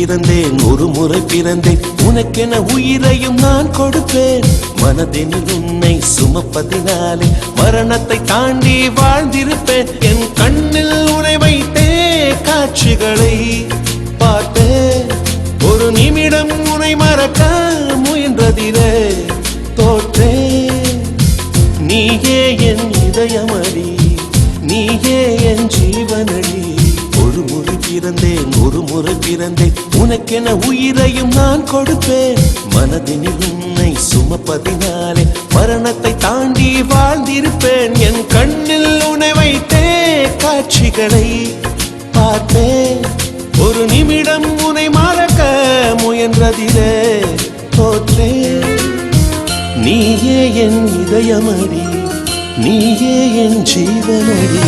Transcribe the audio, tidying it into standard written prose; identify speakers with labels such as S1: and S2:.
S1: பிறந்தேன் ஒரு முறை பிறந்தேன் உனக்கென உயிரையும் நான் கொடுப்பேன் மனதினில் உன்னை சுமப்பதினாலே மரணத்தை தாண்டி வாழ்ந்திருப்பேன் என் கண்ணில் உன்னை வைத்தே காட்சிகளை பார்த்தேன் ஒரு நிமிடம் உன்னை மறக்க முயன்றதிலே தோற்றேன் நீயே என் இதயமடி நீயே என் ஜீவனடி ஒரு முறை பிறந்தேன் உனக்கென உயிரையும் நான் கொடுப்பேன் மனதினில் உன்னை சுமப்பதினாலே மரணத்தை தாண்டி வாழ்ந்திருப்பேன் என் கண்ணில் உன்னை வைத்தே காட்சிகளை பார்த்தேன் ஒரு நிமிடம் உன்னை மறக்க முயன்றதிலே தோற்றேன் நீயே என் இதயமடி நீயே என் ஜீவனடி